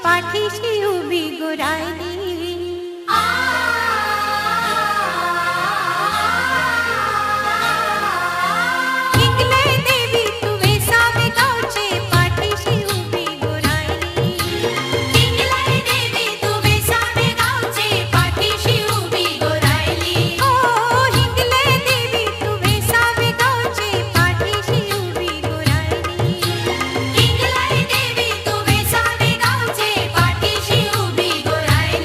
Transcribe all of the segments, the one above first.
पाठीशी उभी गुरायली। हिंगले देवी तू वेसावे गावचे पाठीशी उभी गुरायली। हिंगले देवी तू वेसावे गावचे पाठीशी उभी गुरायली। ओ हिंगले देवी तू वेसावे गावचे पाठीशी उभी गुरायली। हिंगले देवी तू वेसावे गावचे पाठीशी उभी गुरायली।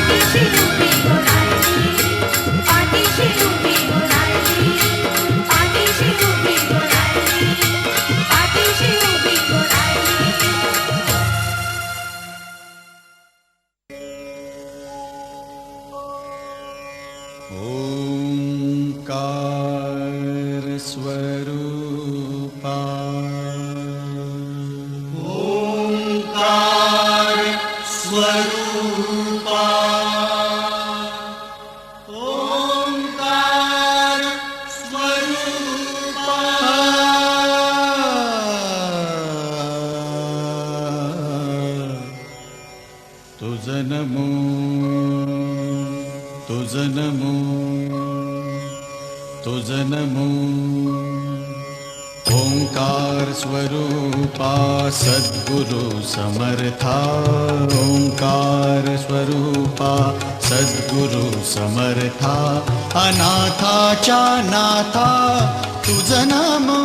पाठीशी उभी गो राहिली, पाठीशी उभी गो राहिली, पाठीशी उभी गो राहिली, पाठीशी उभी गो राहिली. ओंकार स्वरूपा ओंकार स्वरूपा ओंकार स्वरूपा तुझ नमो तुझ नमो तुझ नमो ओंकार स्वरूपा सद्गुरु समर्था ओंकार स्वरूपा सद्गुरु समर्था अनाथाच्या नाथा तुझ नमो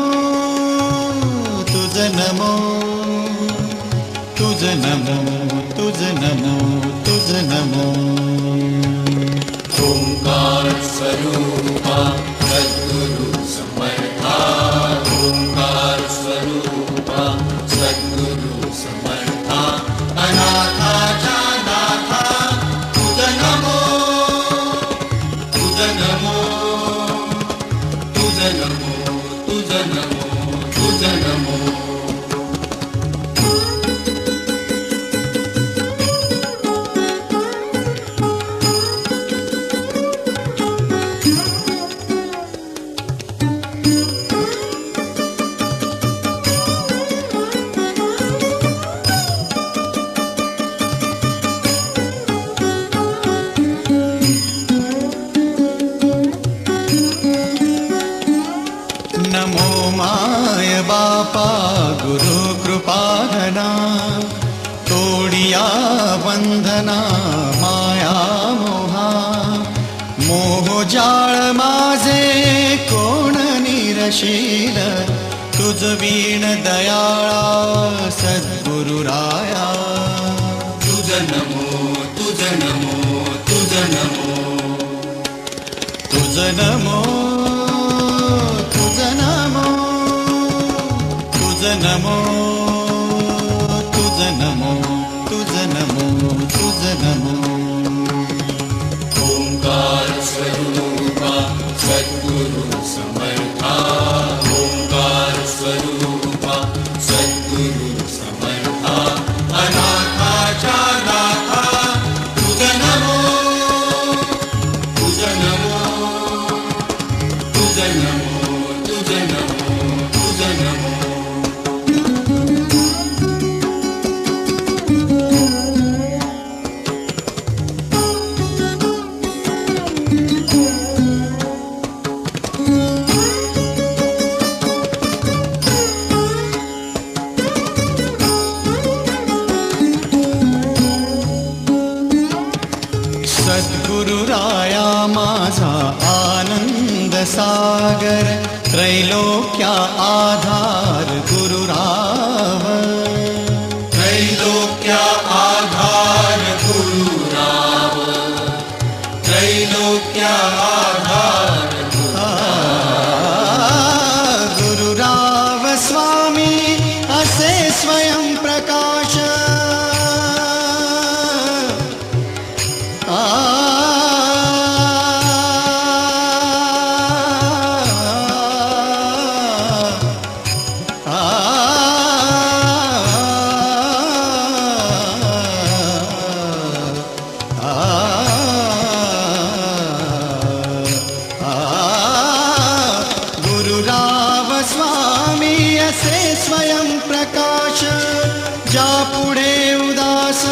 तुझ नमो तुझ नमो तुझ नमो तुझ नमो ओंकार स्वरूपा सद्गुरु समर्था ओंकार स्वरूपा सद्गुरु समर्था अनाथाच्या नाथा तुझ नमो तुझ नमो तुझ नमो तुझ नमो तुझ नमो नमो माय बापा गुरु कृपाघना तोडिया बंधना माया मोहा मोहजाळ माझे कोण निरशील तुझ वीण दयाळा सद्गुरुराया तुझ नमो तुझ नमो तुझ नमो तुझ नमो तुझ नमो तुझ नमो तुझ नमो तुझ नमो तुझ नमो ओंकार स्वरूपा सद्गुरु समर्था ओंकार स्वरूपा सद्गुरु समर्था अनाथाच्या नाथा तुझ नमो तुझ नमो तुझ नमो तुझ नमो तुझ नमो सद्गुरुराया माझा आनंद सागर त्रैलोक्या आधार गुरुराव त्रैलोक्या आधार गुरुराव त्रैलोक्या आधार गुरुराव स्वामी असे स्वयं प्रकाश गुरुराव स्वामी असे स्वयं प्रकाश ज्या पुढे उदास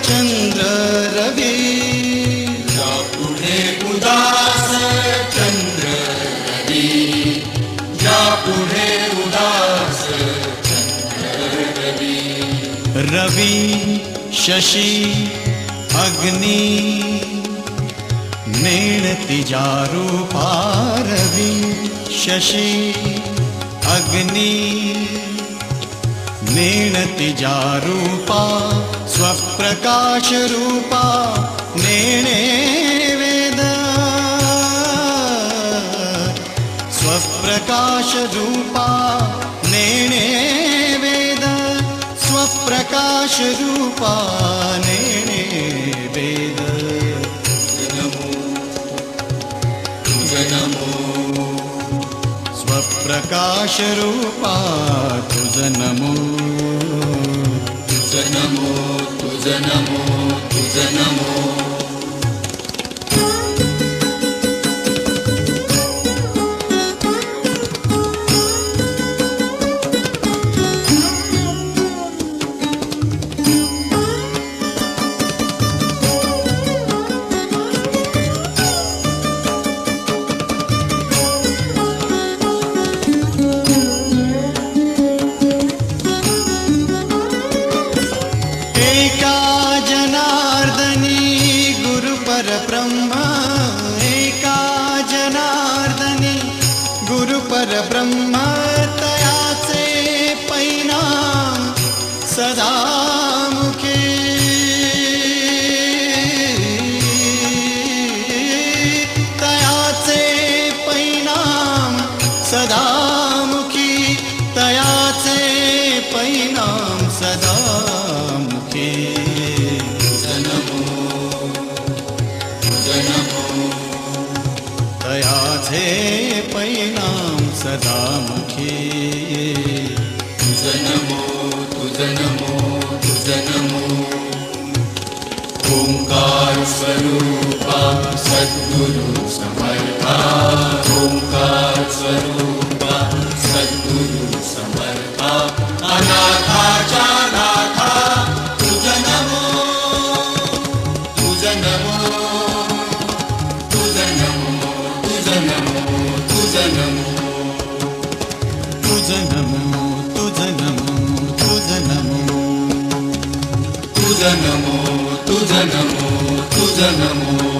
चंद्र रवी ज्या पुढे उदास चंद्र रवी ज्या पुढे उदास चंद्र रवी रवी शशी अग्नि नेणती रूपा रवी शशी अग्नि नेणती रूपा स्वप्रकाश रूपा ने प्रकाश रूपाने वेद स्वप्रकाश रूपा तुझ नमो तुझ नमो तुझ नमो तुझ नमो एका जनार्दनी गुरु परब्रह्म एका जनार्दनी गुरु परब्रह्म तयाचे परिणाम सदा मुखे तयाचे परिणाम सदा मुखी तयाचे परिणाम सदा मुखी तुझ नमो तुझ नमो तयाचे परिणाम सदा मुखी तुझ नमो तुझ नमो तुझ नमो ओंकार स्वरूपा सद्गुरु समर्था ओंकार स्वरूपा सद्गुरु समर्था अनाथाच्या नाथा तुझ नमो तुझ नमो तुझ नमो तुझ नमो तुझ नमो तुझ नमो तुझ नमो तुझ नमो तुझ नमो तुझ नमो तुझ नमो